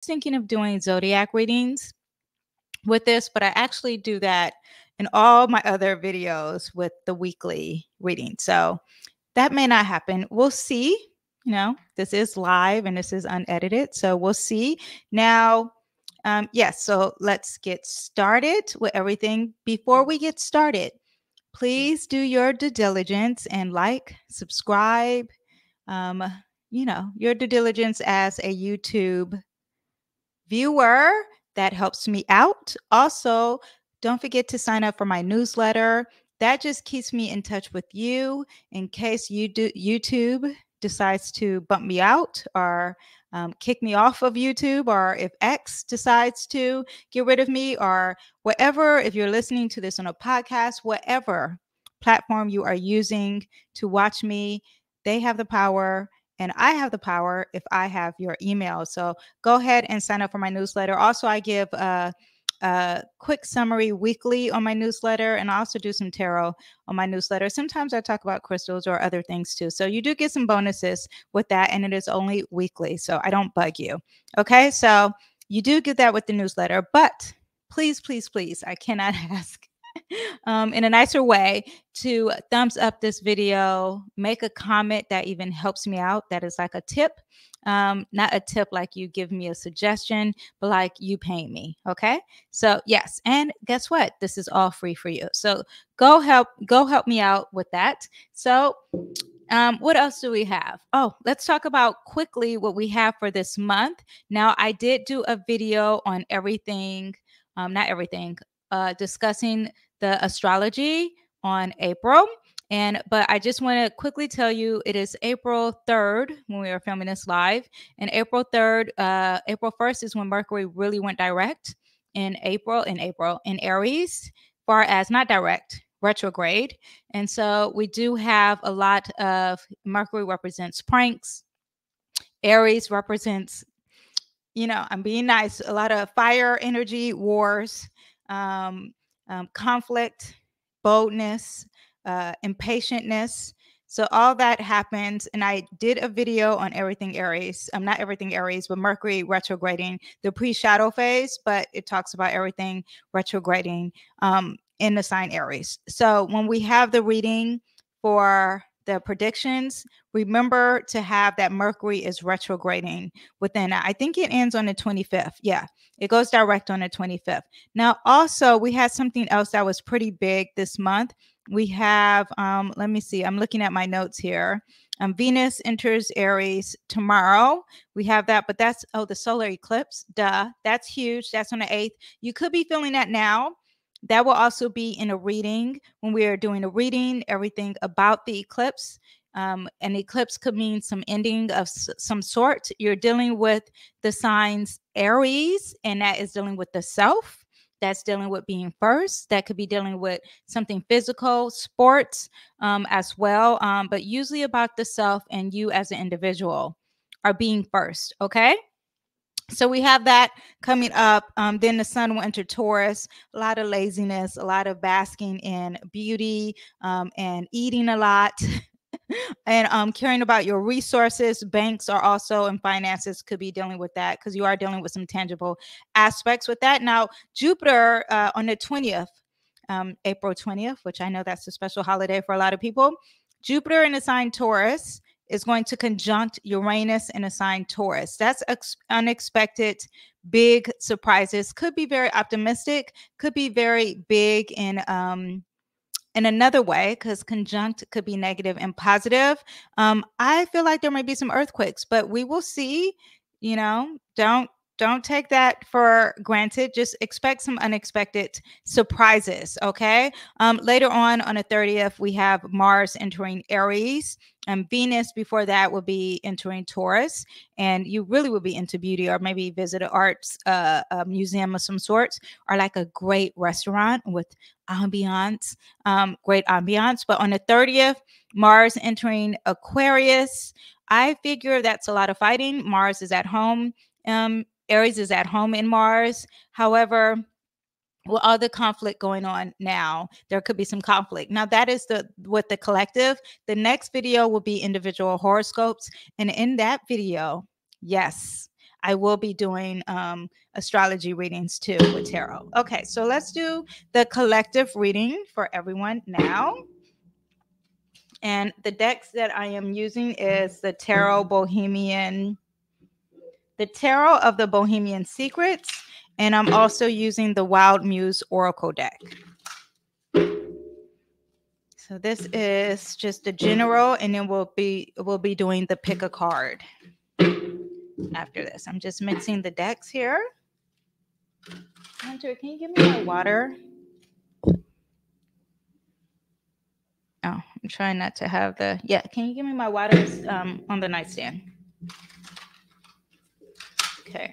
thinking of doing zodiac readings with this, but I actually do that in all my other videos with the weekly reading. So that may not happen. We'll see. This is live and this is unedited. So we'll see. Now, yes, so let's get started with everything. Before we get started, please do your due diligence and like, subscribe, your due diligence as a YouTube viewer. That helps me out. Also, don't forget to sign up for my newsletter. That just keeps me in touch with you in case YouTube decides to bump me out or kick me off of YouTube, or if X decides to get rid of me, or whatever. If you're listening to this on a podcast, whatever platform you are using to watch me, they have the power. And I have the power if I have your email. So go ahead and sign up for my newsletter. Also, I give a quick summary weekly on my newsletter, and I also do some tarot on my newsletter. Sometimes I talk about crystals or other things too. So you do get some bonuses with that, and it is only weekly, so I don't bug you. Okay, so you do get that with the newsletter, but please, please, please, I cannot ask in a nicer way to thumbs up this video, make a comment that even helps me out. That is like a tip. Not a tip like you give me a suggestion, but like you pay me. Okay. So yes. And guess what? This is all free for you. So go help me out with that. So what else do we have? Oh, let's talk about quickly what we have for this month. Now, I did do a video on everything, not everything, discussing the astrology on April. But I just want to quickly tell you, it is April 3rd when we are filming this live. And April 3rd, April 1st is when Mercury really went direct in Aries, far as not direct, retrograde. And so we do have a lot of Mercury represents pranks. Aries represents, I'm being nice, a lot of fire energy, wars, conflict, boldness, impatientness. So all that happens. And I did a video on everything Aries. Not everything Aries, but Mercury retrograding, the pre-shadow phase, but it talks about everything retrograding in the sign Aries. So when we have the reading for the predictions, remember to have that Mercury is retrograding within. I think it ends on the 25th. Yeah, it goes direct on the 25th. Now, also, we had something else that was pretty big this month. We have, let me see, I'm looking at my notes here. Venus enters Aries tomorrow. We have that, but that's, the solar eclipse. Duh, that's huge. That's on the 8th. You could be feeling that now. That will also be in a reading when we are doing a reading, everything about the eclipse. An eclipse could mean some ending of some sort. You're dealing with the signs Aries, and that is dealing with the self. That's dealing with being first. That could be dealing with something physical, sports as well, but usually about the self and you as an individual are being first, okay? So we have that coming up. Then the sun will enter Taurus, a lot of laziness, a lot of basking in beauty and eating a lot and caring about your resources. Banks are also, and finances could be dealing with that because you are dealing with some tangible aspects with that. Now, Jupiter on the 20th, April 20th, which I know that's a special holiday for a lot of people. Jupiter in the sign Taurus is going to conjunct Uranus in a sign Taurus. That's unexpected, big surprises. Could be very optimistic, could be very big in another way, because conjunct could be negative and positive. I feel like there might be some earthquakes, but we will see. Don't take that for granted. Just expect some unexpected surprises, okay? Later on the 30th, we have Mars entering Aries. Venus before that will be entering Taurus, and you really will be into beauty, or maybe visit an arts museum of some sorts, or like a great restaurant with ambiance, great ambiance. But on the 30th, Mars entering Aquarius. I figure that's a lot of fighting. Mars is at home. Aries is at home in Mars. However, with all the conflict going on now, there could be some conflict. Now, that is with the collective. The next video will be individual horoscopes. And in that video, yes, I will be doing astrology readings too with tarot. Okay, so let's do the collective reading for everyone now. And the decks that I am using is the Tarot of the Bohemian Secrets, and I'm also using the Wild Muse Oracle deck. So this is just a general, and then we'll be doing the pick a card after this. I'm just mixing the decks here. Hunter, can you give me my water? Oh, I'm trying not to have the, yeah, can you give me my water on the nightstand? Okay.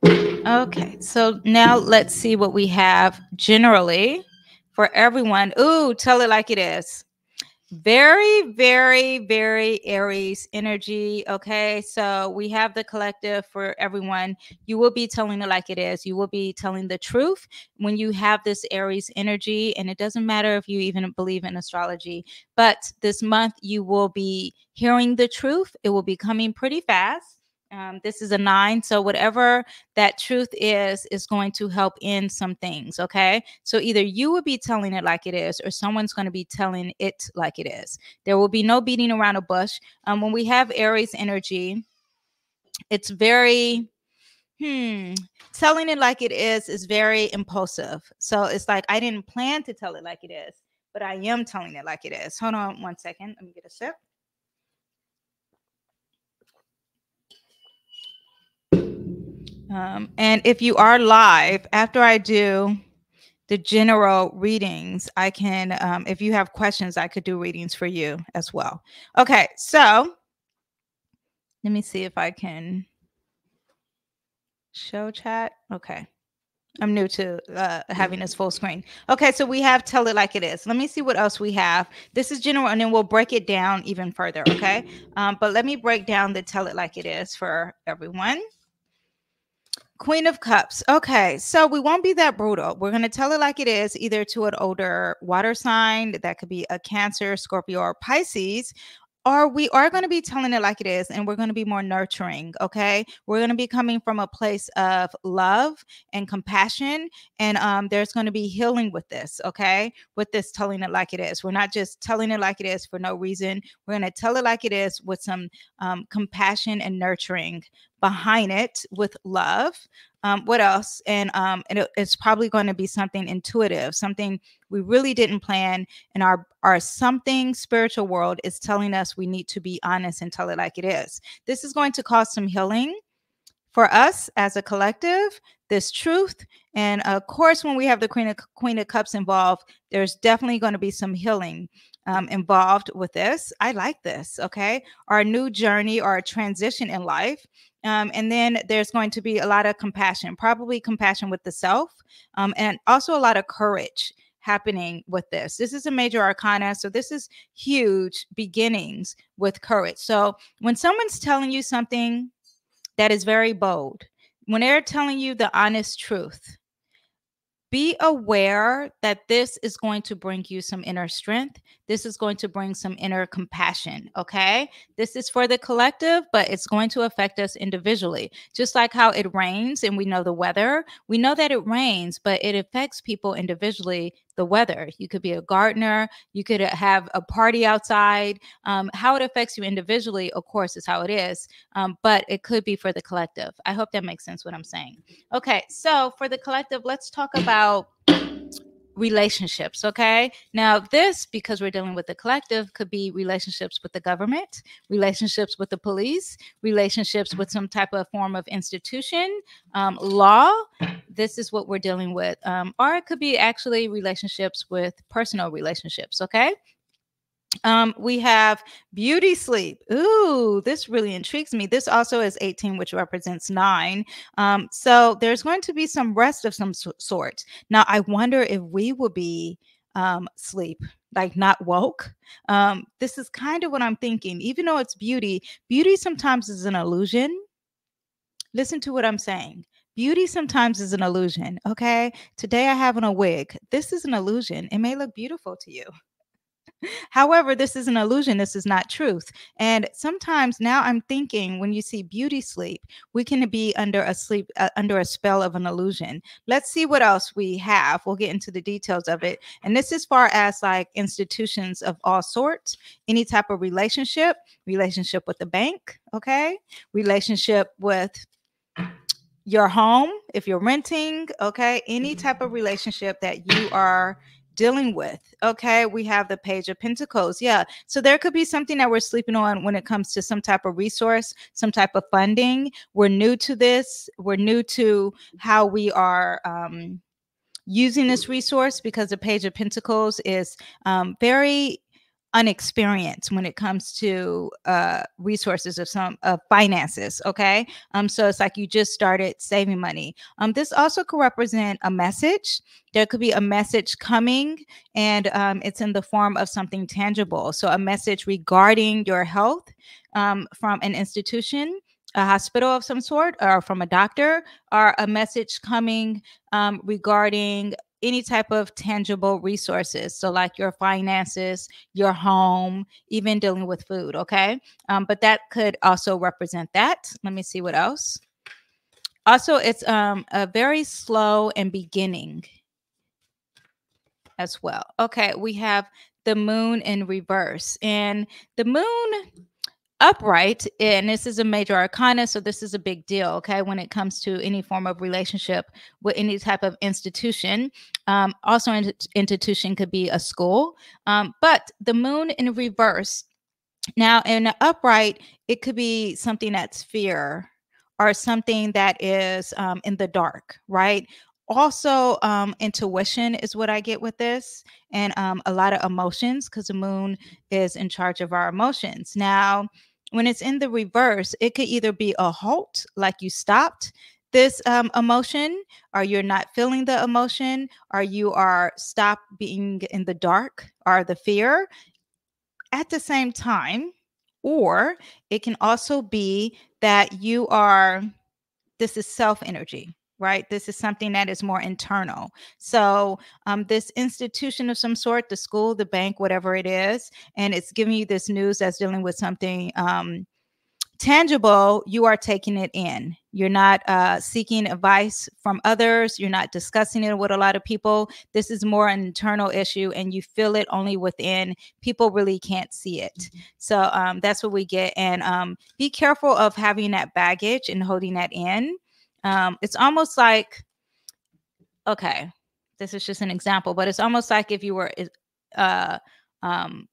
Okay, so now let's see what we have generally for everyone. Ooh, tell it like it is. Very, very, very Aries energy. Okay, so we have the collective for everyone. You will be telling it like it is. You will be telling the truth when you have this Aries energy. And it doesn't matter if you even believe in astrology, but this month you will be hearing the truth. It will be coming pretty fast. This is a 9. So whatever that truth is going to help in some things. Okay. So either you will be telling it like it is, or someone's going to be telling it like it is. There will be no beating around a bush. When we have Aries energy, it's very, telling it like it is very impulsive. So it's like, I didn't plan to tell it like it is, but I am telling it like it is. Hold on one second. Let me get a sip. And if you are live, after I do the general readings, I can, if you have questions, I could do readings for you as well. Okay, so let me see if I can show chat. Okay. I'm new to having this full screen. Okay, so we have tell it like it is. Let me see what else we have. This is general, and then we'll break it down even further, okay? But let me break down the tell it like it is for everyone. Queen of Cups. Okay, so we won't be that brutal. We're going to tell it like it is, either to an older water sign, that could be a Cancer, Scorpio, or Pisces, or we are going to be telling it like it is, and we're going to be more nurturing. Okay, we're going to be coming from a place of love and compassion, and there's going to be healing with this. Okay, with this telling it like it is, we're not just telling it like it is for no reason. We're going to tell it like it is with some compassion and nurturing behind it, with love. What else? And it's probably going to be something intuitive, something we really didn't plan, and our something spiritual world is telling us we need to be honest and tell it like it is. This is going to cause some healing for us as a collective, this truth. And of course, when we have the Queen of Cups involved, there's definitely going to be some healing involved with this. I like this. Okay, our new journey or a transition in life. And then there's going to be a lot of compassion, probably compassion with the self, and also a lot of courage happening with this. This is a major arcana, so this is huge beginnings with courage. So when someone's telling you something that is very bold, when they're telling you the honest truth, be aware that this is going to bring you some inner strength. This is going to bring some inner compassion. Okay. This is for the collective, but it's going to affect us individually. Just like how it rains and we know the weather, we know that it rains, but it affects people individually. The weather, you could be a gardener, you could have a party outside. How it affects you individually, of course, is how it is. But it could be for the collective. I hope that makes sense what I'm saying. Okay. So for the collective, let's talk about relationships. Okay. Now this, because we're dealing with the collective, could be relationships with the government, relationships with the police, relationships with some type of form of institution, law. This is what we're dealing with. Or it could be actually relationships with personal relationships. Okay. We have beauty sleep. Ooh, this really intrigues me. This also is 18, which represents 9. So there's going to be some rest of some sort. Now, I wonder if we will be sleep, like not woke. This is kind of what I'm thinking. Even though it's beauty, beauty sometimes is an illusion. Listen to what I'm saying. Beauty sometimes is an illusion. Okay. Today I have on a wig. This is an illusion. It may look beautiful to you. However, this is an illusion. This is not truth. And sometimes now I'm thinking when you see beauty sleep, we can be under a sleep, under a spell of an illusion. Let's see what else we have. We'll get into the details of it. And this is far as like institutions of all sorts, any type of relationship with the bank, okay? Relationship with your home, if you're renting, okay? Any type of relationship that you are dealing with, okay? We have the Page of Pentacles. Yeah. So there could be something that we're sleeping on when it comes to some type of resource, some type of funding. We're new to this. We're new to how we are using this resource, because the Page of Pentacles is very unexperienced when it comes to resources of some finances. Okay. So it's like you just started saving money. This also could represent a message. There could be a message coming, and it's in the form of something tangible. So a message regarding your health from an institution, a hospital of some sort, or from a doctor, or a message coming regarding any type of tangible resources. So like your finances, your home, even dealing with food. Okay. But that could also represent that. Let me see what else. Also, it's a very slow and beginning as well. Okay. We have the moon in reverse, and the moon upright, and this is a major arcana, so this is a big deal, okay, when it comes to any form of relationship with any type of institution. Also an institution could be a school, but the moon in reverse, now in the upright, it could be something that's fear, or something that is in the dark, right? Also, intuition is what I get with this, and a lot of emotions, because the moon is in charge of our emotions. Now, when it's in the reverse, it could either be a halt, like you stopped this emotion, or you're not feeling the emotion, or you are stopped being in the dark or the fear at the same time. Or it can also be that you are, this is self energy, right? This is something that is more internal. So this institution of some sort, the school, the bank, whatever it is, and it's giving you this news that's dealing with something tangible, you are taking it in. You're not seeking advice from others. You're not discussing it with a lot of people. This is more an internal issue, and you feel it only within. People really can't see it. So that's what we get. And be careful of having that baggage and holding that in. It's almost like, okay, this is just an example, but it's almost like if you were uh, um,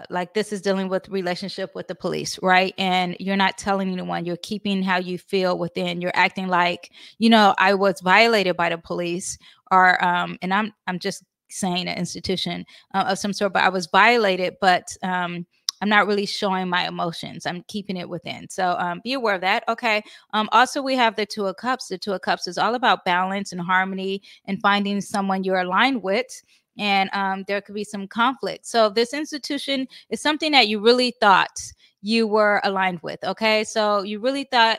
like this is dealing with relationship with the police, right? And you're not telling anyone, you're keeping how you feel within. You're acting like, I was violated by the police, or and I'm just saying an institution of some sort, but I was violated, but I'm not really showing my emotions. I'm keeping it within. So be aware of that. Okay. Also, we have the Two of Cups. The Two of Cups is all about balance and harmony and finding someone you're aligned with. And there could be some conflict. So this institution is something that you really thought you were aligned with. Okay. So you really thought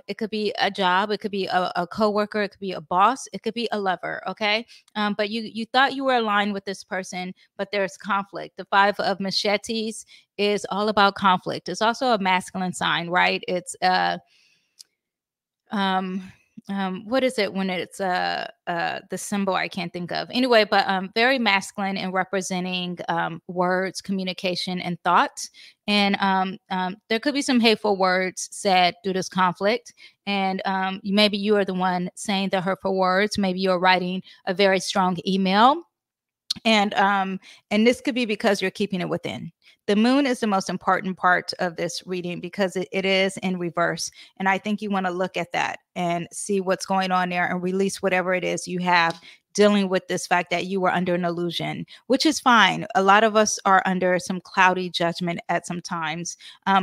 it could be a job, it could be a coworker, it could be a boss, it could be a lover. Okay. But you thought you were aligned with this person, but there's conflict. The Five of Machetes is all about conflict. It's also a masculine sign, right? It's what is it when it's the symbol I can't think of, anyway, but very masculine and representing words, communication, and thought. And there could be some hateful words said through this conflict, and maybe you are the one saying the hurtful words. Maybe you're writing a very strong email, and this could be because you're keeping it within. The moon is the most important part of this reading because it is in reverse. And I think you want to look at that and see what's going on there and release whatever it is you have dealing with this fact that you were under an illusion, which is fine. A lot of us are under some cloudy judgment at some times,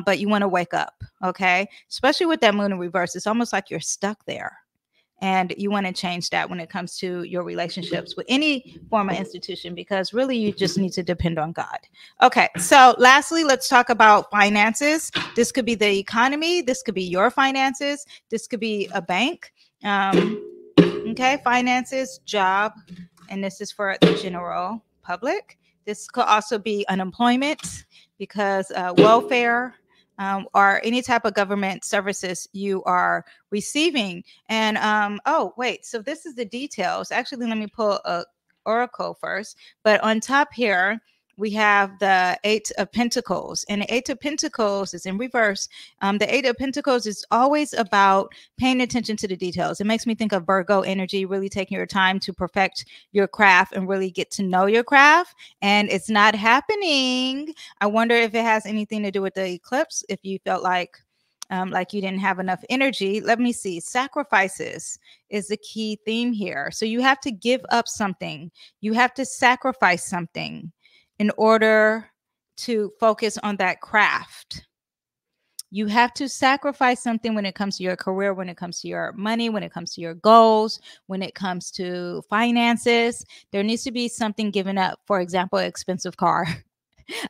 but you want to wake up, okay? Especially with that moon in reverse. It's almost like you're stuck there. And you want to change that when it comes to your relationships with any form of institution, because really you just need to depend on God. Okay, so lastly, let's talk about finances. This could be the economy. This could be your finances. This could be a bank. Okay, finances, job, and this is for the general public. This could also be unemployment because welfare or any type of government services you are receiving. And oh, wait, so this is the details. Actually, let me pull a oracle first. But on top here, we have the Eight of Pentacles, and the Eight of Pentacles is in reverse. The Eight of Pentacles is always about paying attention to the details. It makes me think of Virgo energy, really taking your time to perfect your craft and really get to know your craft. And it's not happening. I wonder if it has anything to do with the eclipse, if you felt like you didn't have enough energy. Let me see. Sacrifices is the key theme here. So you have to give up something. You have to sacrifice something in order to focus on that craft. You have to sacrifice something when it comes to your career, when it comes to your money, when it comes to your goals, when it comes to finances. There needs to be something given up. For example, an expensive car.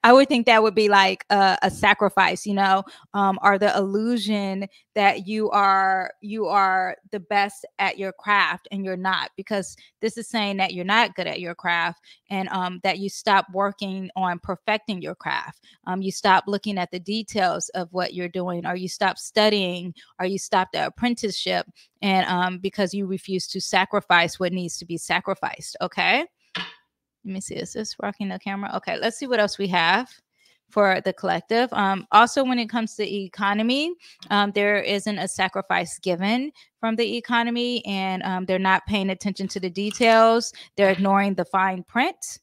I would think that would be like a sacrifice, you know, or the illusion that you are the best at your craft and you're not, because this is saying that you're not good at your craft, and that you stop working on perfecting your craft. You stop looking at the details of what you're doing, or you stop studying, or you stop the apprenticeship, and because you refuse to sacrifice what needs to be sacrificed. Okay. Let me see. Is this rocking the camera? Okay, let's see what else we have for the collective. Also, when it comes to economy, there isn't a sacrifice given from the economy, and they're not paying attention to the details. They're ignoring the fine print.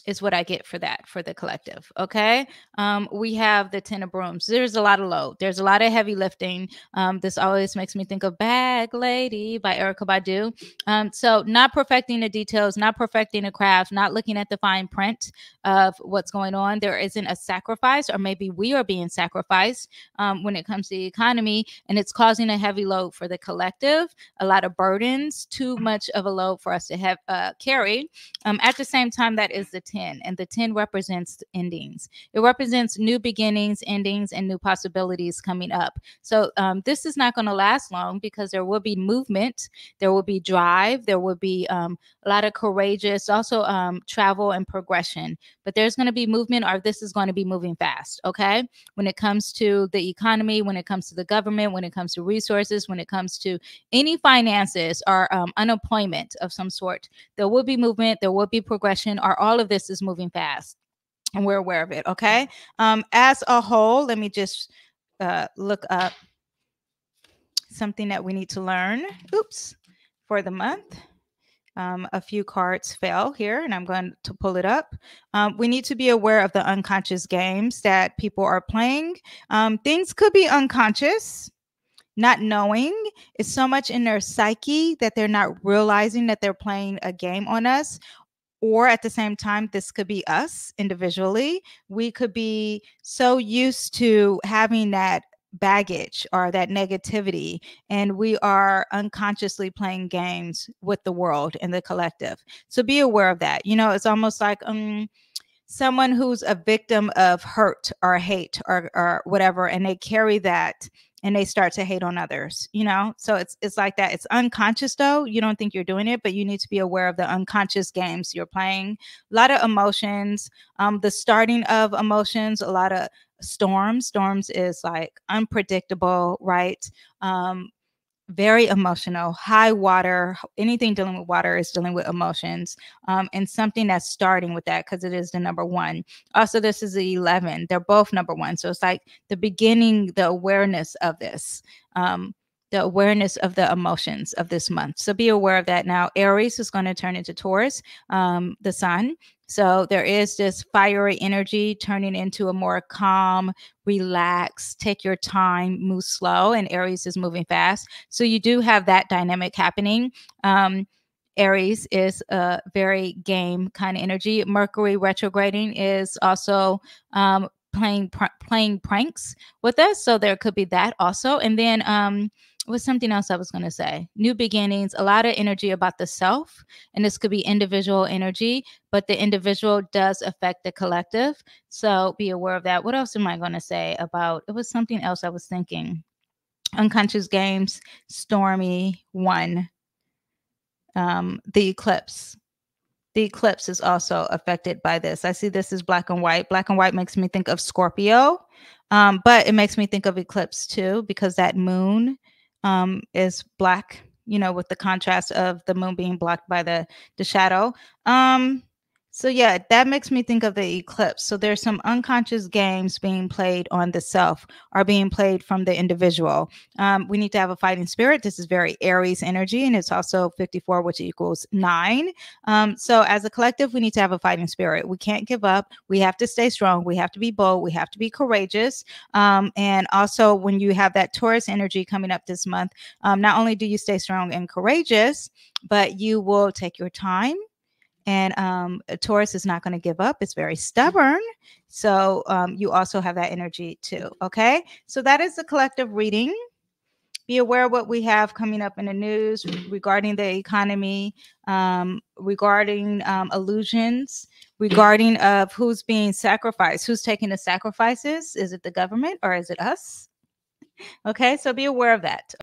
Is what I get for that, for the collective. Okay. We have the Ten of Brooms. There's a lot of load. There's a lot of heavy lifting. This always makes me think of Bag Lady by Erykah Badu. So not perfecting the details, not perfecting the craft, not looking at the fine print of what's going on. There isn't a sacrifice, or maybe we are being sacrificed when it comes to the economy, and it's causing a heavy load for the collective, a lot of burdens, too much of a load for us to have carry. At the same time, that is the 10, and the 10 represents endings. It represents new beginnings, endings, and new possibilities coming up. So this is not going to last long, because there will be movement, there will be drive, there will be a lot of courageous, also travel and progression. But there's going to be movement, or this is going to be moving fast. Okay, when it comes to the economy, when it comes to the government, when it comes to resources, when it comes to any finances or unemployment of some sort, there will be movement, there will be progression, or all of this is moving fast, and we're aware of it. Okay. As a whole, let me just look up something that we need to learn. Oops, for the month. A few cards fell here, and I'm going to pull it up. We need to be aware of the unconscious games that people are playing. Things could be unconscious, not knowing. It's so much in their psyche that they're not realizing that they're playing a game on us. Or at the same time, this could be us individually. We could be so used to having that baggage or that negativity, and we are unconsciously playing games with the world and the collective. So be aware of that. You know, it's almost like someone who's a victim of hurt or hate or whatever, and they carry that and they start to hate on others, you know? So it's like that. It's unconscious though. You don't think you're doing it, but you need to be aware of the unconscious games you're playing. A lot of emotions, the starting of emotions, a lot of storms. Storms is like unpredictable, right? Very emotional, high water. Anything dealing with water is dealing with emotions, and something that's starting with that, because it is the number one. Also, this is the 11. They're both number one. So it's like the beginning, the awareness of this, the awareness of the emotions of this month. So be aware of that. Now, Aries is going to turn into Taurus, the sun. So there is this fiery energy turning into a more calm, relax, take your time, move slow, and Aries is moving fast. So you do have that dynamic happening. Aries is a very game kind of energy. Mercury retrograding is also playing pranks with us. So there could be that also. And then was something else I was going to say. New beginnings, a lot of energy about the self, and this could be individual energy, but the individual does affect the collective. So be aware of that. What else am I going to say about, it was something else I was thinking. Unconscious games, stormy one, the eclipse. The eclipse is also affected by this. I see this is black and white. Black and white makes me think of Scorpio, but it makes me think of eclipse too, because that moon is black, you know, with the contrast of the moon being blocked by the shadow. So yeah, that makes me think of the eclipse. So there's some unconscious games being played on the self, are being played from the individual. We need to have a fighting spirit. This is very Aries energy, and it's also 54, which equals 9. So as a collective, we need to have a fighting spirit. We can't give up. We have to stay strong. We have to be bold. We have to be courageous. And also, when you have that Taurus energy coming up this month, not only do you stay strong and courageous, but you will take your time. And a Taurus is not going to give up. It's very stubborn. So you also have that energy too. Okay. So that is the collective reading. Be aware of what we have coming up in the news regarding the economy, regarding illusions, regarding of who's being sacrificed, who's taking the sacrifices. Is it the government or is it us? Okay. So be aware of that.